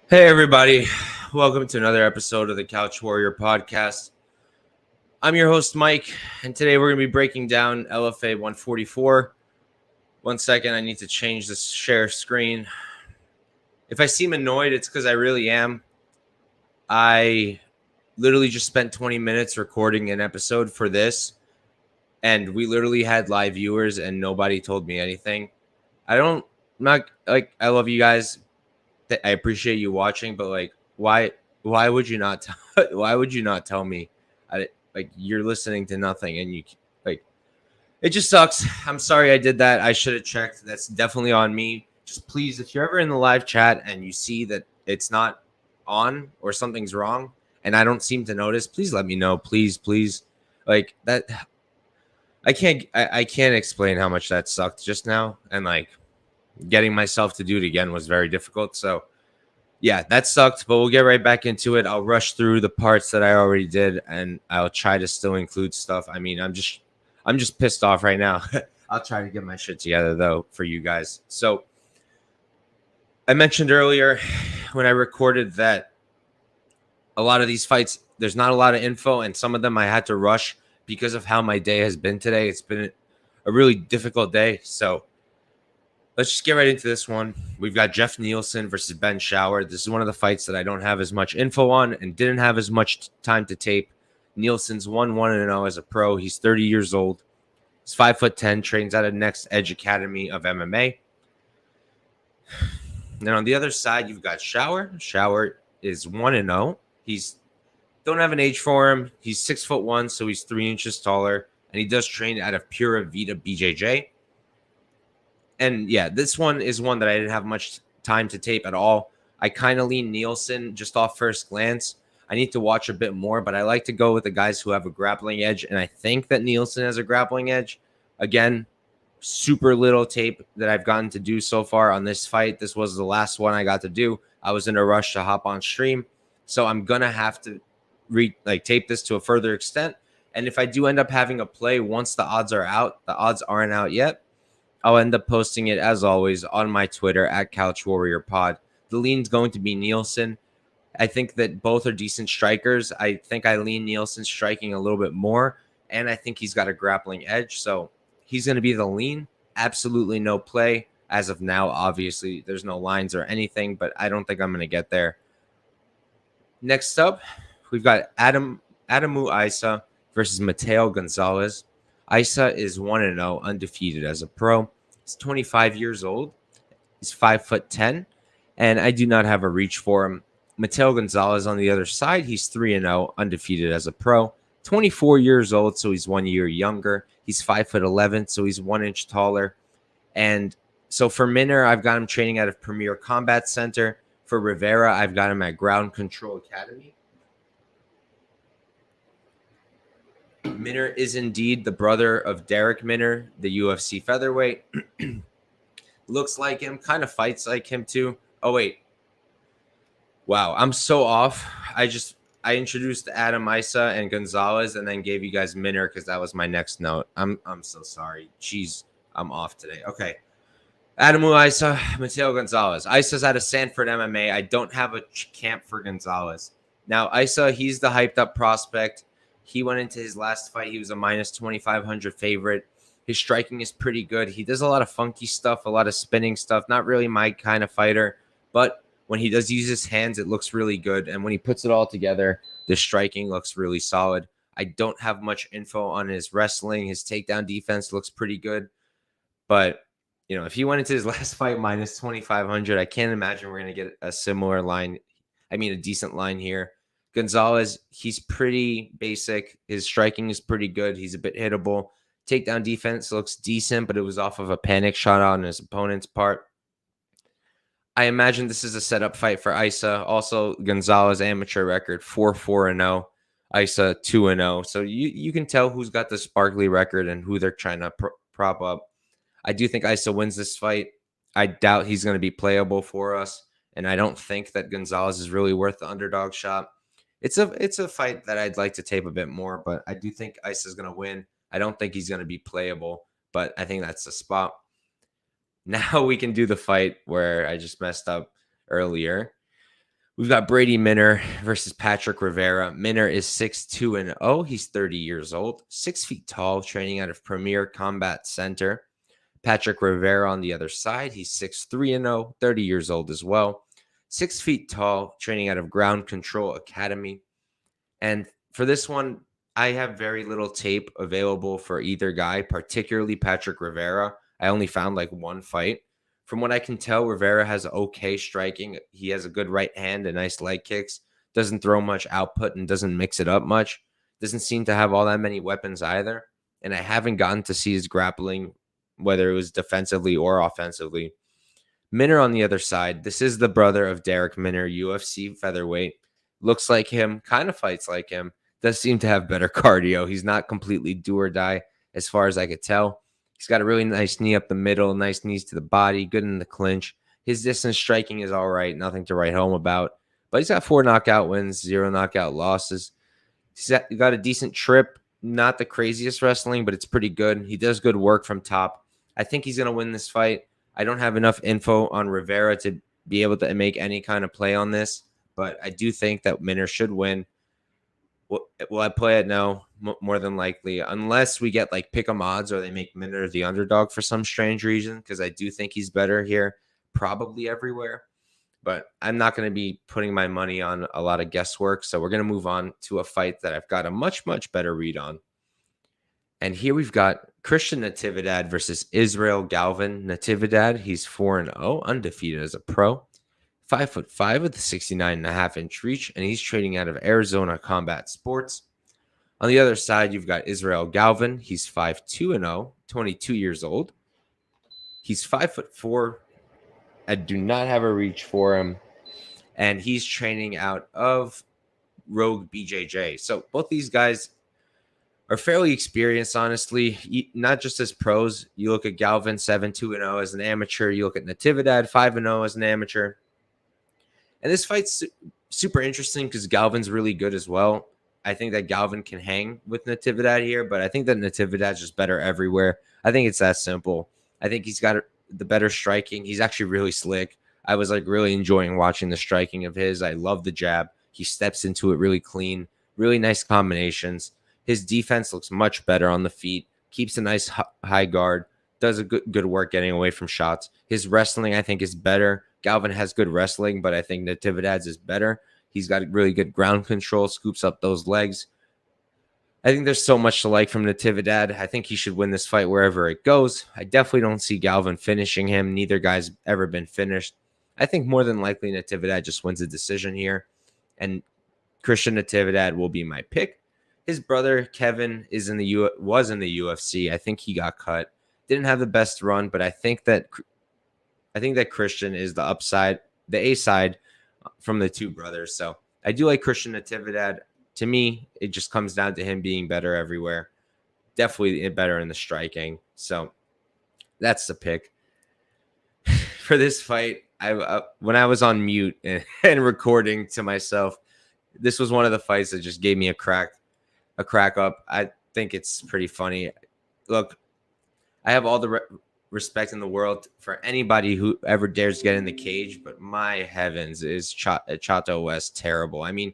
Hey, everybody. Welcome to another episode of the Couch Warrior podcast. I'm your host, Mike, and today we're going to be breaking down LFA 144. 1 second, I need to change the share screen. If I seem annoyed, it's because I really am. I literally just spent 20 minutes recording an episode for this, and we literally had live viewers, and nobody told me anything. I love you guys. I appreciate you watching, but why would you not why would you not tell me? You're listening to nothing, and it just sucks. I'm sorry I did that. I should have checked. That's definitely on me. Just please, if you're ever in the live chat and you see that it's not on or something's wrong and I don't seem to notice, please let me know. Please. Like that I can't explain how much that sucked just now, and getting myself to do it again was very difficult. So yeah, that sucked, but we'll get right back into it. I'll rush through the parts that I already did, and I'll try to still include stuff. I mean, I'm just pissed off right now. I'll try to get my shit together though for you guys. So I mentioned earlier when I recorded that a lot of these fights, there's not a lot of info, and some of them I had to rush because of how my day has been today. It's been a really difficult day. So let's just get right into this one. We've got Jeff Nielsen versus Ben Schauer. This is one of the fights that I don't have as much info on and didn't have as much time to tape. Nielsen's 1-1-0 as a pro. He's 30 years old. He's 5'10", trains out of Next Edge Academy of MMA. Then on the other side, you've got Schauer. Schauer is 1-0. He's don't have an age for him. He's 6'1", so he's 3 inches taller, and he does train out of Pura Vida BJJ. And yeah, this one is one that I didn't have much time to tape at all. I kind of lean Nielsen just off first glance. I need to watch a bit more, but I like to go with the guys who have a grappling edge, and I think that Nielsen has a grappling edge. Again, super little tape that I've gotten to do so far on this fight. This was the last one I got to do. I was in a rush to hop on stream, so I'm going to have to tape this to a further extent. And if I do end up having a play once the odds are out, the odds aren't out yet, I'll end up posting it, as always, on my Twitter at Couch Warrior Pod. The lean's going to be Nielsen. I think that both are decent strikers. I think I lean Nielsen striking a little bit more, and I think he's got a grappling edge. So he's going to be the lean. Absolutely no play as of now. Obviously, there's no lines or anything, but I don't think I'm going to get there. Next up, we've got Adamu Isah versus Mateo Gonzalez. Isah is 1-0, undefeated as a pro. He's 25 years old. He's 5'10", and I do not have a reach for him. Mateo Gonzalez on the other side, he's 3-0, undefeated as a pro. 24 years old, so he's 1 year younger. He's 5'11", so he's 1 inch taller. And so for Minner, I've got him training out of Premier Combat Center. For Rivera, I've got him at Ground Control Academy. Minner is indeed the brother of Derek Minner, the UFC featherweight. Looks like him, kind of fights like him too. Oh, wait. Wow, I'm so off. I introduced Adam Isah and Gonzalez and then gave you guys Minner because that was my next note. I'm so sorry. Jeez, I'm off today. Okay. Adamu Isah, Mateo Gonzalez. Isah's out of Sanford MMA. I don't have a camp for Gonzalez. Now, Isah, he's the hyped up prospect. He went into his last fight. He was a minus 2,500 favorite. His striking is pretty good. He does a lot of funky stuff, a lot of spinning stuff. Not really my kind of fighter, but when he does use his hands, it looks really good. And when he puts it all together, the striking looks really solid. I don't have much info on his wrestling. His takedown defense looks pretty good. But, if he went into his last fight minus 2,500, I can't imagine we're going to get a similar line. I mean, a decent line here. Gonzalez, he's pretty basic. His striking is pretty good. He's a bit hittable. Takedown defense looks decent, but it was off of a panic shot on his opponent's part. I imagine this is a setup fight for Isah. Also, Gonzalez amateur record 4-4-0. Isah 2-0. So you can tell who's got the sparkly record and who they're trying to prop up. I do think Isah wins this fight. I doubt he's going to be playable for us, and I don't think that Gonzalez is really worth the underdog shot. It's a fight that I'd like to tape a bit more, but I do think Isah's going to win. I don't think he's going to be playable, but I think that's the spot. Now we can do the fight where I just messed up earlier. We've got Brady Minner versus Patrick Rivera. Minner is 6'2" He's 30 years old, 6 feet tall, training out of Premier Combat Center. Patrick Rivera on the other side, he's 6'3" 30 years old as well, 6 feet tall, training out of Ground Control Academy. And for this one, I have very little tape available for either guy, particularly Patrick Rivera. I only found like one fight. From what I can tell, Rivera has okay striking. He has a good right hand and nice leg kicks. Doesn't throw much output and doesn't mix it up much. Doesn't seem to have all that many weapons either. And I haven't gotten to see his grappling, whether it was defensively or offensively. Minner on the other side. This is the brother of Derek Minner, UFC featherweight. Looks like him, kind of fights like him. Does seem to have better cardio. He's not completely do or die as far as I could tell. He's got a really nice knee up the middle, nice knees to the body, good in the clinch. His distance striking is all right, nothing to write home about. But he's got 4 knockout wins, 0 knockout losses. He's got a decent trip, not the craziest wrestling, but it's pretty good. He does good work from top. I think he's going to win this fight. I don't have enough info on Rivera to be able to make any kind of play on this, but I do think that Minner should win. Will I play it? No, more than likely, unless we get like pick 'em odds or they make Minner the underdog for some strange reason, because I do think he's better here, probably everywhere. But I'm not going to be putting my money on a lot of guesswork, so we're going to move on to a fight that I've got a much, much better read on. And here we've got Christian Natividad versus Israel Galvan. Natividad, he's 4-0, undefeated as a pro. 5'5" with a 69.5-inch reach, and he's training out of Arizona Combat Sports. On the other side, you've got Israel Galvan. He's 5'2" 22 years old. He's 5'4". I do not have a reach for him, and he's training out of Rogue BJJ. So both these guys are fairly experienced, honestly, not just as pros. You look at Galvan, 7-2-0 as an amateur. You look at Natividad, 5-0 as an amateur. And this fight's super interesting because Galvan's really good as well. I think that Galvan can hang with Natividad here, but I think that Natividad's just better everywhere. I think it's that simple. I think he's got the better striking. He's actually really slick. I was like really enjoying watching the striking of his. I love the jab. He steps into it really clean, really nice combinations. His defense looks much better on the feet, keeps a nice high guard, does a good work getting away from shots. His wrestling, I think, is better. Galvan has good wrestling, but I think Natividad's is better. He's got really good ground control, scoops up those legs. I think there's so much to like from Natividad. I think he should win this fight wherever it goes. I definitely don't see Galvan finishing him. Neither guy's ever been finished. I think more than likely Natividad just wins a decision here, and Christian Natividad will be my pick. His brother Kevin was in the UFC. I think he got cut. Didn't have the best run, but I think that Christian is the upside, the A side from the two brothers. So I do like Christian Natividad. To me, it just comes down to him being better everywhere. Definitely better in the striking. So that's the pick for this fight. When I was on mute and recording to myself, this was one of the fights that just gave me a crack up. I think it's pretty funny. Look, I have all the respect in the world for anybody who ever dares get in the cage, but my heavens, is Chato Wiest terrible. I mean,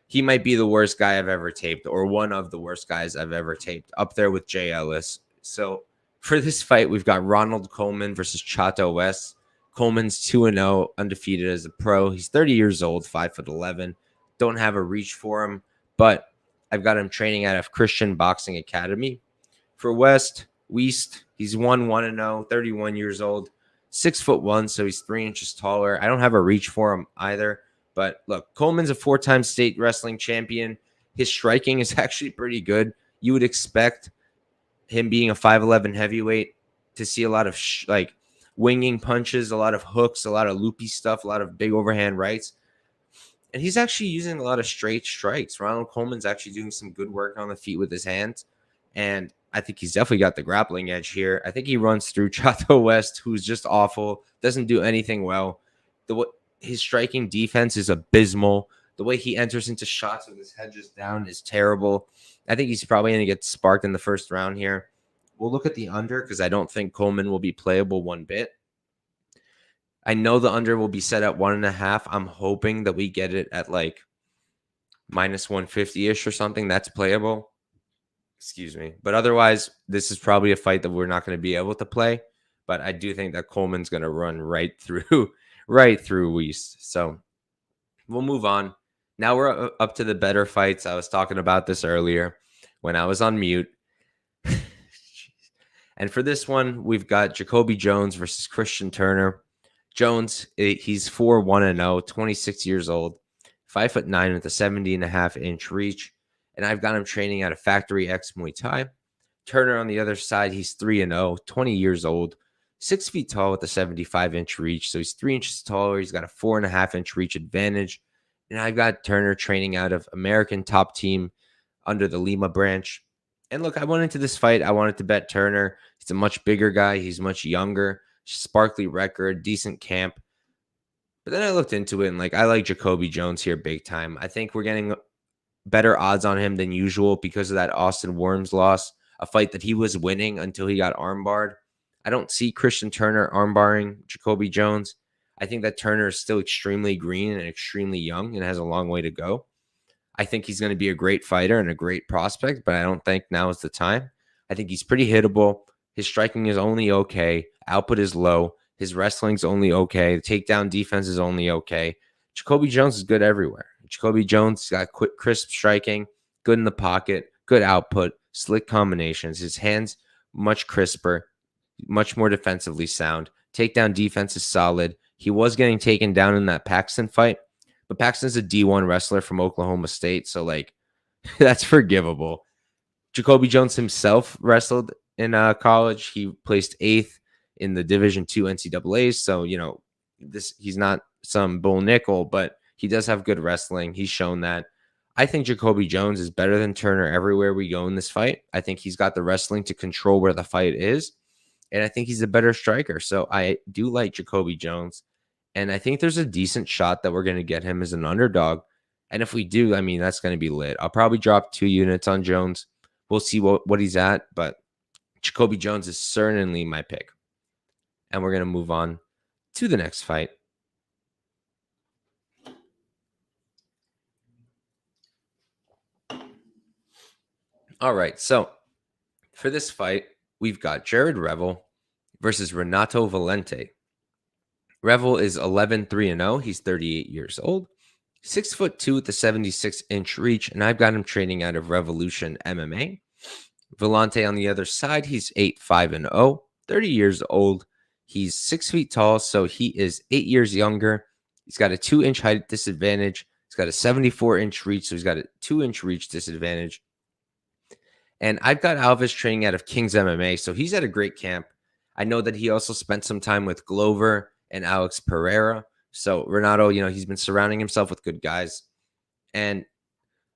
he might be the worst guy I've ever taped, or one of the worst guys I've ever taped, up there with Jay Ellis. So for this fight, we've got Ronald Coleman versus Chato Wiest. Coleman's 2-0, undefeated as a pro. He's 30 years old, 5'11". Don't have a reach for him, but I've got him training out of Christian Boxing Academy. For Wiest, he's 1-0, 31 years old, 6'1", so he's 3 inches taller. I don't have a reach for him either. But look, Coleman's a 4-time state wrestling champion. His striking is actually pretty good. You would expect him being a 5'11" heavyweight to see a lot of winging punches, a lot of hooks, a lot of loopy stuff, a lot of big overhand rights. And he's actually using a lot of straight strikes. Ronald Coleman's actually doing some good work on the feet with his hands. And I think he's definitely got the grappling edge here. I think he runs through Chato Wiest, who's just awful, doesn't do anything well. His striking defense is abysmal. The way he enters into shots with his head just down is terrible. I think he's probably going to get sparked in the first round here. We'll look at the under because I don't think Coleman will be playable one bit. I know the under will be set at 1.5. I'm hoping that we get it at like minus 150-ish or something. That's playable. Excuse me. But otherwise, this is probably a fight that we're not going to be able to play. But I do think that Coleman's going to run right through Wiest. So we'll move on. Now we're up to the better fights. I was talking about this earlier when I was on mute. And for this one, we've got Jacobi Jones versus Christian Turner. Jones, he's 4-1-0, 26 years old, 5'9" with a 70.5-inch reach. And I've got him training at a Factory X Muay Thai. Turner on the other side, he's 3-0, 20 years old, 6 feet tall with a 75-inch reach. So he's 3 inches taller. He's got a 4.5-inch reach advantage. And I've got Turner training out of American Top Team under the Lima branch. And look, I went into this fight. I wanted to bet Turner. He's a much bigger guy. He's much younger. Sparkly record, decent camp. But then I looked into it and I like Jacobi Jones here big time. I think we're getting better odds on him than usual because of that Austin Worms loss, a fight that he was winning until he got armbarred. I don't see Christian Turner armbarring Jacobi Jones. I think that Turner is still extremely green and extremely young and has a long way to go. I think he's going to be a great fighter and a great prospect, but I don't think now is the time. I think he's pretty hittable. His striking is only okay. Output is low. His wrestling's only okay. The takedown defense is only okay. Jacobi Jones is good everywhere. Jacobi Jones got quick, crisp striking, good in the pocket, good output, slick combinations. His hands much crisper, much more defensively sound. Takedown defense is solid. He was getting taken down in that Paxton fight, but Paxton's a D1 wrestler from Oklahoma State, so that's forgivable. Jacobi Jones himself wrestled in college. He placed 8th in the Division II NCAAs, so he's not some bull nickel, but he does have good wrestling. He's shown that. I think Jacobi Jones is better than Turner everywhere we go in this fight. I think he's got the wrestling to control where the fight is, and I think he's a better striker. So I do like Jacobi Jones, and I think there's a decent shot that we're going to get him as an underdog. And if we do, that's going to be lit. I'll probably drop 2 units on Jones. We'll see what he's at, but Jacobi Jones is certainly my pick. And we're going to move on to the next fight. All right, so for this fight, we've got Jared Revel versus Renato Valente. Revel is 11-3-0. He's 38 years old, 6'2" with a 76-inch reach, and I've got him training out of Revolution MMA. Valente on the other side, he's 8-5-0, 30 years old. He's 6 feet tall, so he is 8 years younger. He's got a 2-inch height disadvantage. He's got a 74-inch reach, so he's got a 2-inch reach disadvantage. And I've got Alves training out of King's MMA, so he's at a great camp. I know that he also spent some time with Glover and Alex Pereira. So Renato, he's been surrounding himself with good guys. And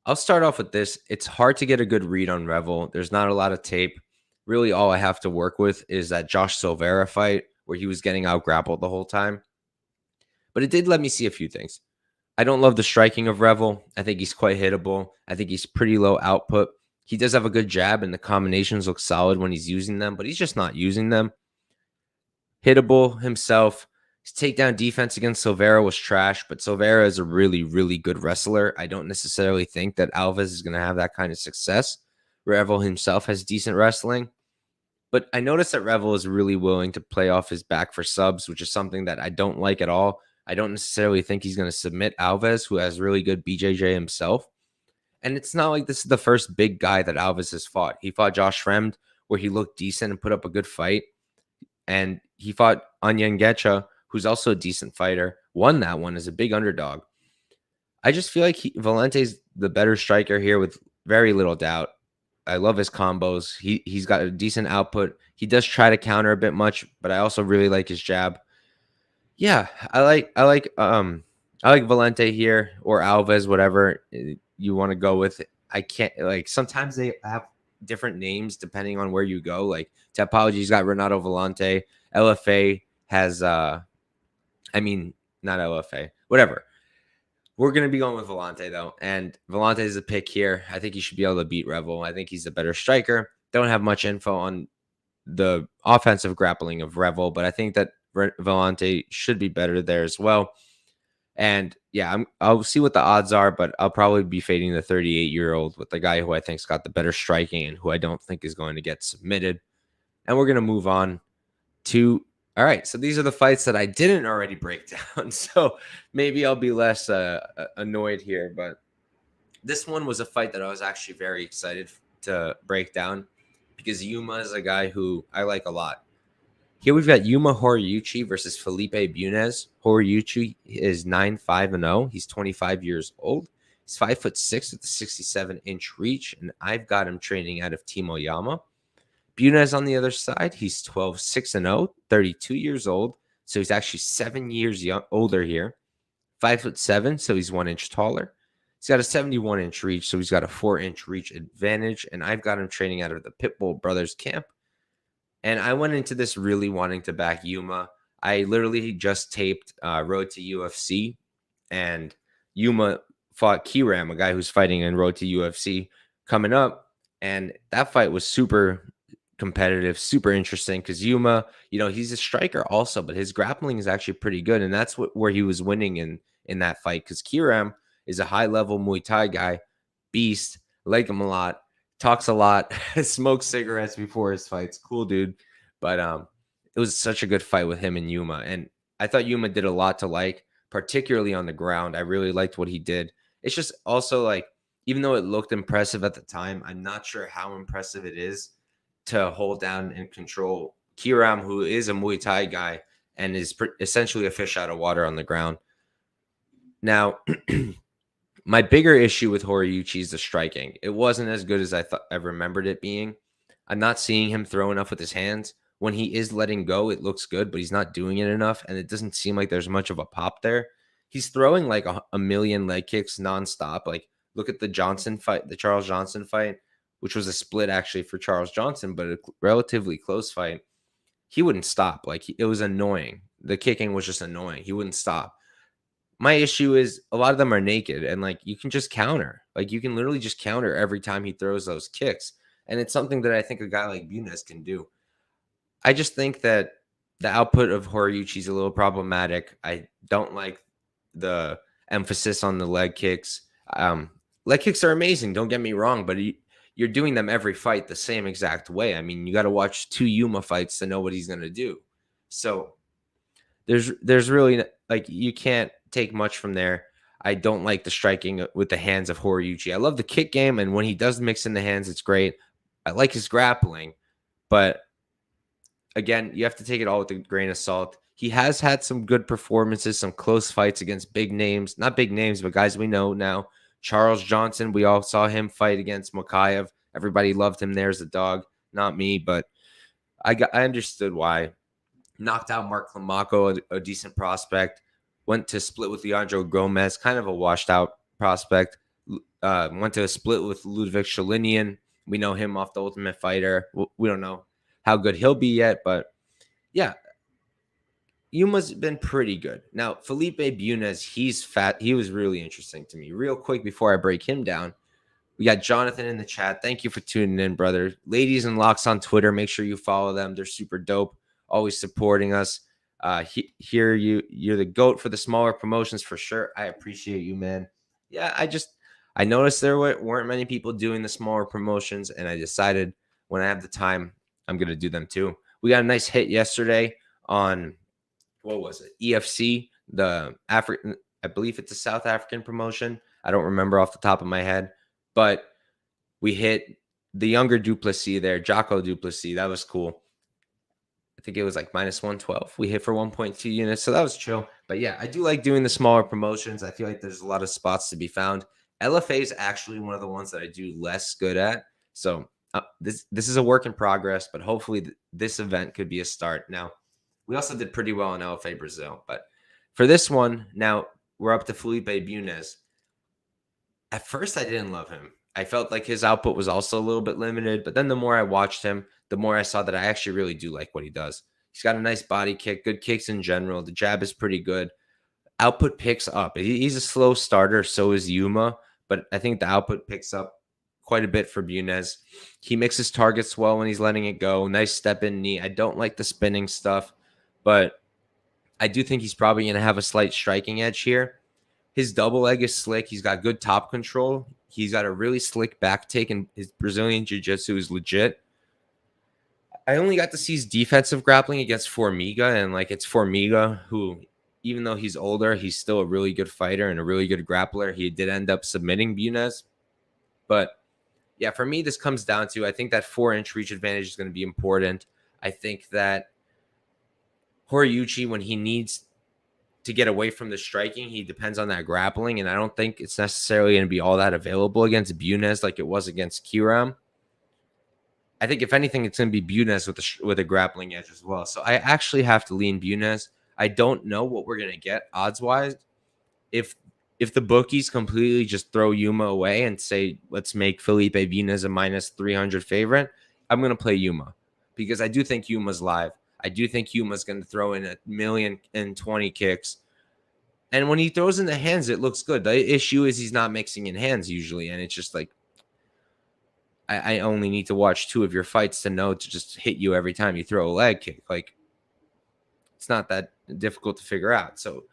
I'll start off with this. It's hard to get a good read on Revel. There's not a lot of tape. Really, all I have to work with is that Josh Silvera fight where he was getting out grappled the whole time. But it did let me see a few things. I don't love the striking of Revel. I think he's quite hittable. I think he's pretty low output. He does have a good jab, and the combinations look solid when he's using them, but he's just not using them. Hittable himself. His takedown defense against Silvera was trash, but Silvera is a really, really good wrestler. I don't necessarily think that Alves is going to have that kind of success. Revel himself has decent wrestling, but I noticed that Revel is really willing to play off his back for subs, which is something that I don't like at all. I don't necessarily think he's going to submit Alves, who has really good BJJ himself. And it's not like this is the first big guy that Alves has fought. He fought Josh Fremd, where he looked decent and put up a good fight. And he fought Anya Ngecha, who's also a decent fighter, won that one as a big underdog. I just feel like Valente's the better striker here with very little doubt. I love his combos. He's got a decent output. He does try to counter a bit much, but I also really like his jab. Yeah, I like Valente here, or Alves, whatever you want to go with. I can't, sometimes they have different names depending on where you go. Like Tapology's got Renato Valente. LFA has not LFA, whatever. We're going to be going with Valente, though. And Valente is a pick here. I think he should be able to beat Revel. I think he's a better striker. Don't have much info on the offensive grappling of Revel, but I think that Valente should be better there as well. And yeah, I'll see what the odds are, but I'll probably be fading the 38-year-old with the guy who I think's got the better striking and who I don't think is going to get submitted. And we're going to move on to, all right, so these are the fights that I didn't already break down. So maybe I'll be less annoyed here, but this one was a fight that I was actually very excited to break down because Yuma is a guy who I like a lot. Here we've got Yuma Horiuchi versus Felipe Bunes. Horiuchi is 9-5-0. He's 25 years old. He's 5'6" with a 67-inch reach, and I've got him training out of Timo Yama. Bunes on the other side, he's 12-6-0, 32 years old. So he's actually 7 years older here. 5'7", so he's 1 inch taller. He's got a 71-inch reach, so he's got a 4-inch reach advantage, and I've got him training out of the Pitbull Brothers camp. And I went into this really wanting to back Yuma. I literally just taped Road to UFC, and Yuma fought Kiram, a guy who's fighting in Road to UFC coming up. And that fight was super competitive, super interesting because Yuma, he's a striker also, but his grappling is actually pretty good. And that's where he was winning in that fight because Kiram is a high-level Muay Thai guy, beast, like him a lot. Talks a lot, smokes cigarettes before his fights. Cool dude. But it was such a good fight with him and Yuma. And I thought Yuma did a lot to like, particularly on the ground. I really liked what he did. It's just also like, even though it looked impressive at the time, I'm not sure how impressive it is to hold down and control Kiram, who is a Muay Thai guy and is essentially a fish out of water on the ground. Now, my bigger issue with Horiuchi is the striking. It wasn't as good as I remembered it being. I'm not seeing him throw enough with his hands. When he is letting go, it looks good, but he's not doing it enough, and it doesn't seem like there's much of a pop there. He's throwing like a million leg kicks nonstop. Like, look at the Johnson fight, the Charles Johnson fight, which was a split actually for Charles Johnson, but a relatively close fight. He wouldn't stop. Like, it was annoying. The kicking was just annoying. He wouldn't stop. My issue is a lot of them are naked and like you can just counter. Like you can literally just counter every time he throws those kicks. And it's something that I think a guy like Bunes can do. I just think that the output of Horiuchi is a little problematic. I don't like the emphasis on the leg kicks. Leg kicks are amazing. Don't get me wrong, but you're doing them every fight the same exact way. I mean, you got to watch 2 Yuma fights to know what he's going to do. So there's really like you can't take much from there. I don't like the striking with the hands of Horiuchi. I love the kick game, and when he does mix in the hands, it's great. I like his grappling, but again, you have to take it all with a grain of salt. He has had some good performances, some close fights against big names. Not big names, but guys we know now. Charles Johnson, we all saw him fight against Mokaev. Everybody loved him there as a dog. Not me, but I understood why. Knocked out Mark Climaco, a decent prospect. Went to split with Leandro Gomez, kind of a washed out prospect. Went to a split with Ludwig Shalinian. We know him off the Ultimate Fighter. We don't know how good he'll be yet, but yeah, Yuma's been pretty good. Now, Felipe Bunes, he's fat. He was really interesting to me. Real quick before I break him down, we got Jonathan in the chat. Thank you for tuning in, brother. Ladies and Locks on Twitter, make sure you follow them. They're super dope, always supporting us. Here you're the GOAT for the smaller promotions for sure. I appreciate you, man. Yeah, I noticed there weren't many people doing the smaller promotions, and I decided when I have the time, I'm gonna do them too. We got a nice hit yesterday on what was it? EFC, the African, I believe it's a South African promotion. I don't remember off the top of my head, but we hit the younger Duplessis there, Jaco Duplessis. That was cool. I think it was like minus 112. We hit for 1.2 units, so that was chill. But yeah, I do like doing the smaller promotions. I feel like there's a lot of spots to be found. LFA is actually one of the ones that I do less good at. So this is a work in progress, but hopefully this event could be a start. Now, we also did pretty well in LFA Brazil, but for this one, now we're up to Felipe Bunes. At first, I didn't love him. I felt like his output was also a little bit limited, but then the more I watched him, the more I saw that I actually really do like what he does. He's got a nice body kick, good kicks in general. The jab is pretty good. Output picks up. He's a slow starter, so is Yuma, but I think the output picks up quite a bit for Bunes. He mixes targets well when he's letting it go. Nice step in knee. I don't like the spinning stuff, but I do think he's probably going to have a slight striking edge here. His double leg is slick. He's got good top control. He's got a really slick back take, and his Brazilian jiu-jitsu is legit. I only got to see his defensive grappling against Formiga, and like it's Formiga who, even though he's older, he's still a really good fighter and a really good grappler. He did end up submitting Bunes. But yeah, for me, this comes down to, I think that 4-inch reach advantage is going to be important. I think that Horiuchi, when he needs to get away from the striking, he depends on that grappling, and I don't think it's necessarily going to be all that available against Bunes like it was against Kiram. I think if anything, it's going to be Bunes with a grappling edge as well. So I actually have to lean Bunes. I don't know what we're going to get odds-wise. If the bookies completely just throw Yuma away and say, let's make Felipe Bunes a minus 300 favorite, I'm going to play Yuma because I do think Yuma's live. I do think Yuma's going to throw in 1,020 kicks. And when he throws in the hands, it looks good. The issue is he's not mixing in hands usually. And it's just like, I only need to watch 2 of your fights to know to just hit you every time you throw a leg kick. Like, it's not that difficult to figure out. So,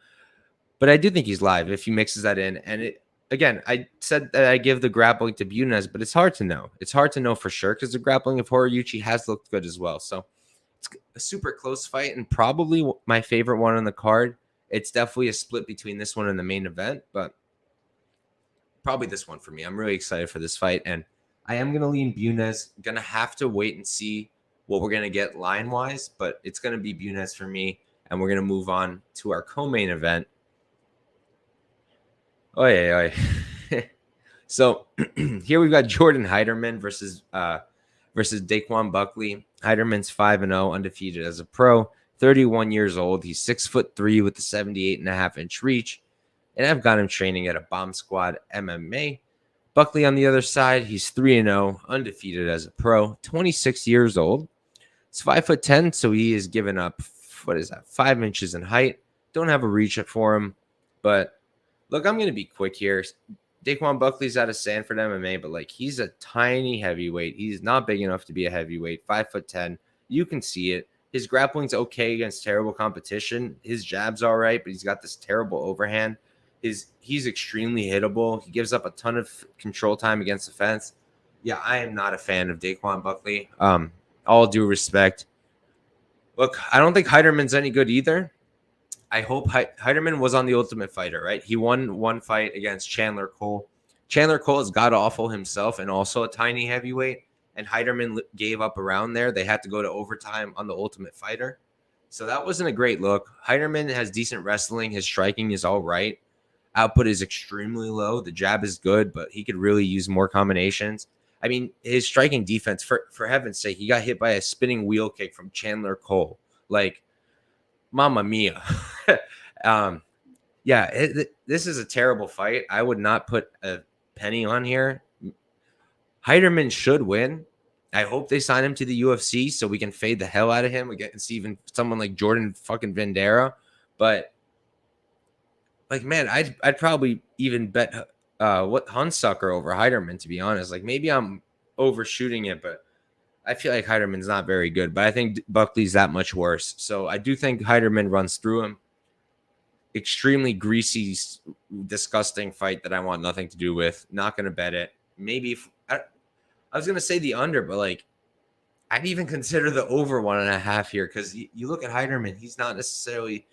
but I do think he's live if he mixes that in. And again, I said that I give the grappling to Bunes, but it's hard to know. It's hard to know for sure because the grappling of Horiuchi has looked good as well. So it's a super close fight and probably my favorite one on the card. It's definitely a split between this one and the main event, but probably this one for me. I'm really excited for this fight, and I am going to lean Bunes. Going to have to wait and see what we're going to get line-wise, but it's going to be Bunes for me, and we're going to move on to our co-main event. Oy. So here we've got Jordan Heiderman versus Daiqwon Buckley. Heiderman's 5-0, undefeated as a pro, 31 years old. He's 6'3" with the 78.5-inch reach, and I've got him training at a Bomb Squad MMA. Buckley on the other side, he's 3-0, undefeated as a pro, 26 years old. He's 5'10", so he is giving up, 5 inches in height. Don't have a reach for him, but look, I'm going to be quick here. Daiqwon Buckley's out of Sanford MMA, but like he's a tiny heavyweight. He's not big enough to be a heavyweight, 5'10". You can see it. His grappling's okay against terrible competition. His jab's all right, but he's got this terrible overhand. He's extremely hittable. He gives up a ton of control time against the fence. Yeah, I am not a fan of Daiqwon Buckley. All due respect. Look, I don't think Heiderman's any good either. I hope Heiderman was on the Ultimate Fighter, right? He won one fight against Chandler Cole. Chandler Cole is god-awful himself and also a tiny heavyweight, and Heiderman gave up around there. They had to go to overtime on the Ultimate Fighter. So that wasn't a great look. Heiderman has decent wrestling. His striking is all right. Output is extremely low. The jab is good, but he could really use more combinations. I mean, his striking defense, for heaven's sake, he got hit by a spinning wheel kick from Chandler Cole. Like, Mamma mia. This is a terrible fight. I would not put a penny on here. Heiderman should win. I hope they sign him to the UFC so we can fade the hell out of him. We get to see even someone like Jordan fucking Vandera. But like, man, I'd probably even bet Hunsucker over Heiderman, to be honest. Like, maybe I'm overshooting it, but I feel like Heiderman's not very good. But I think Buckley's that much worse. So I do think Heiderman runs through him. Extremely greasy, disgusting fight that I want nothing to do with. Not going to bet it. Maybe I was going to say the under, but like I'd even consider the over 1.5 here because you look at Heiderman, he's not necessarily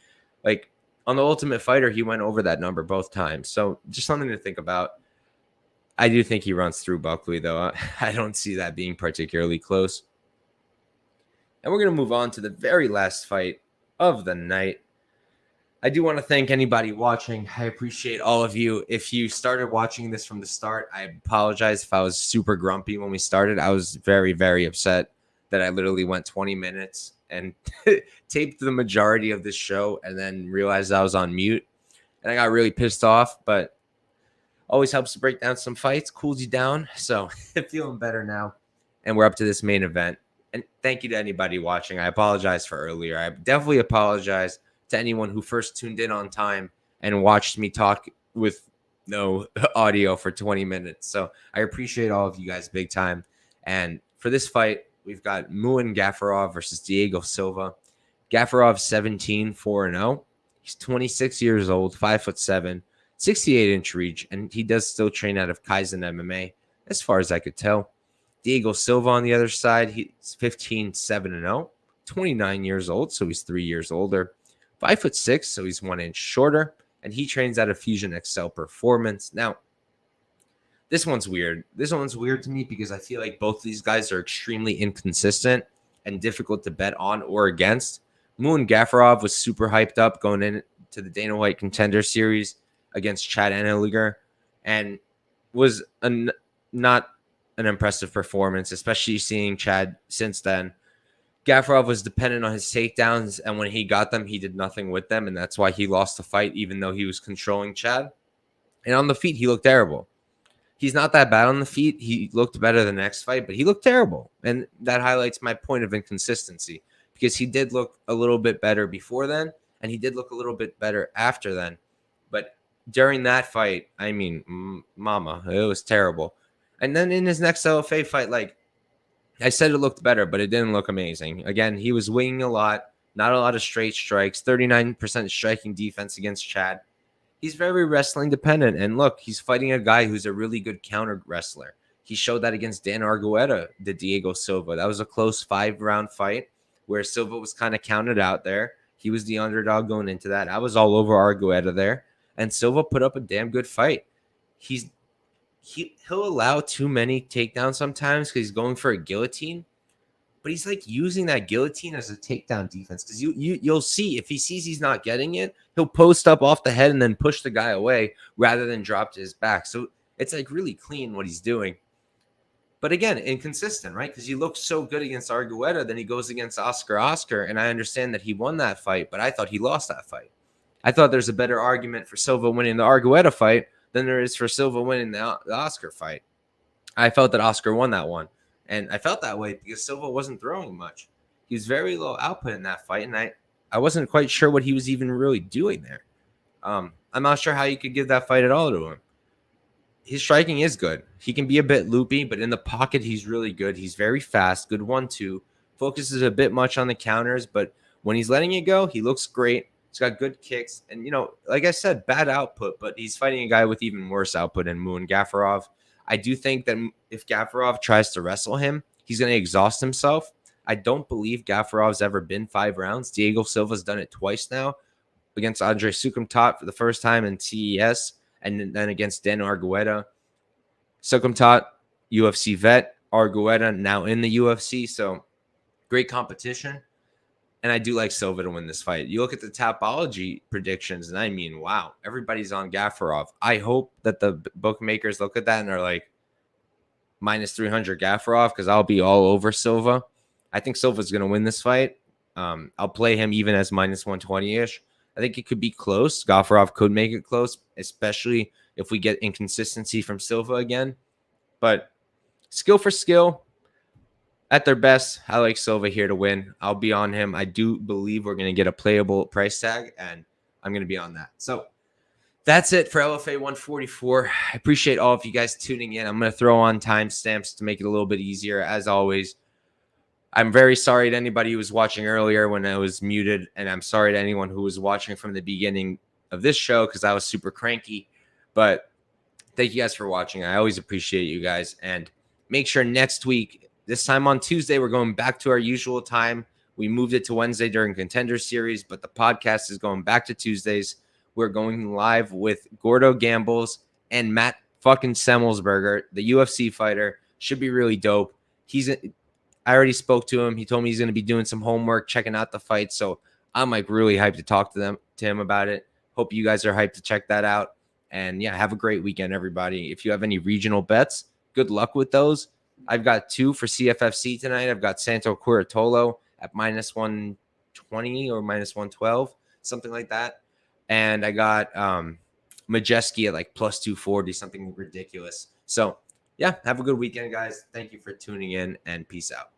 like on the Ultimate Fighter, he went over that number both times. So just something to think about. I do think he runs through Buckley, though. I don't see that being particularly close. And we're going to move on to the very last fight of the night. I do want to thank anybody watching. I appreciate all of you. If you started watching this from the start, I apologize if I was super grumpy when we started. I was very, very upset that I literally went 20 minutes and taped the majority of this show and then realized I was on mute. And I got really pissed off, but always helps to break down some fights, cools you down. So feeling better now. And we're up to this main event. And thank you to anybody watching. I apologize for earlier. I definitely apologize to anyone who first tuned in on time and watched me talk with no audio for 20 minutes. So I appreciate all of you guys big time. And for this fight, we've got Muin Gafurov versus Diego Silva. Gafurov 17, 4-0. He's 26 years old, 5'7", 68-inch reach, and he does still train out of Kaizen MMA, as far as I could tell. Diego Silva on the other side, he's 15, 7-0, 29 years old, so he's 3 years older. 5'6", so he's 1 inch shorter, and he trains out of Fusion Excel Performance. Now, this one's weird. This one's weird to me because I feel like both of these guys are extremely inconsistent and difficult to bet on or against. Muin Gafurov was super hyped up going into the Dana White Contender Series against Chad Eneliger, and was not an impressive performance, especially seeing Chad since then. Gafurov was dependent on his takedowns, and when he got them, he did nothing with them, and that's why he lost the fight, even though he was controlling Chad. And on the feet, he looked terrible. He's not that bad on the feet. He looked better the next fight, but he looked terrible. And that highlights my point of inconsistency, because he did look a little bit better before then, and he did look a little bit better after then. But during that fight, I mean, mama, it was terrible. And then in his next LFA fight, like I said, it looked better, but it didn't look amazing. Again, he was winging a lot, not a lot of straight strikes, 39% striking defense against Chad. He's very wrestling dependent. And look, he's fighting a guy who's a really good counter wrestler. He showed that against Dan Argueta, the Diego Silva. That was a close 5-round fight where Silva was kind of counted out there. He was the underdog going into that. I was all over Argueta there. And Silva put up a damn good fight. He'll allow too many takedowns sometimes because he's going for a guillotine, but he's like using that guillotine as a takedown defense. Because you'll see if he sees he's not getting it, he'll post up off the head and then push the guy away rather than drop to his back. So it's like really clean what he's doing. But again, inconsistent, right? Because he looked so good against Argueta, then he goes against Oscar, and I understand that he won that fight, but I thought he lost that fight. I thought there's a better argument for Silva winning the Argueta fight than there is for Silva winning the Oscar fight. I felt that Oscar won that one. And I felt that way because Silva wasn't throwing much. He was very low output in that fight, and I wasn't quite sure what he was even really doing there. I'm not sure how you could give that fight at all to him. His striking is good. He can be a bit loopy, but in the pocket, he's really good. He's very fast, good 1-2. Focuses a bit much on the counters, but when he's letting it go, he looks great. He's got good kicks. And, like I said, bad output, but he's fighting a guy with even worse output in Muin Gafurov. I do think that if Gafurov tries to wrestle him, he's going to exhaust himself. I don't believe Gafurov's ever been 5 rounds. Diego Silva's done it twice now against Andre Sukumtat for the first time in CES, and then against Dan Argueta. Sukumtat, UFC vet. Argueta now in the UFC, so great competition. And I do like Silva to win this fight. You look at the Tapology predictions, and I mean, wow, everybody's on Gafurov. I hope that the bookmakers look at that and are like, minus 300 Gafurov, because I'll be all over Silva. I think Silva's going to win this fight. I'll play him even as minus 120-ish. I think it could be close. Gafurov could make it close, especially if we get inconsistency from Silva again. But skill for skill, at their best, I like Silva here to win. I'll be on him. I do believe we're going to get a playable price tag, and I'm going to be on that. So that's it for LFA 144. I appreciate all of you guys tuning in. I'm going to throw on timestamps to make it a little bit easier. As always, I'm very sorry to anybody who was watching earlier when I was muted, and I'm sorry to anyone who was watching from the beginning of this show because I was super cranky. But thank you guys for watching. I always appreciate you guys. And make sure next week, this time on Tuesday, we're going back to our usual time. We moved it to Wednesday during Contender Series, but the podcast is going back to Tuesdays. We're going live with Gordo Gambles and Matt fucking Semmelsberger, the UFC fighter. Should be really dope. I already spoke to him. He told me he's going to be doing some homework, checking out the fight. So I'm like really hyped to talk to him about it. Hope you guys are hyped to check that out. And yeah, have a great weekend, everybody. If you have any regional bets, good luck with those. I've got 2 for CFFC tonight. I've got Santo Curatolo at minus 120 or minus 112, something like that. And I got Majeski at like plus 240, something ridiculous. So yeah, have a good weekend, guys. Thank you for tuning in, and peace out.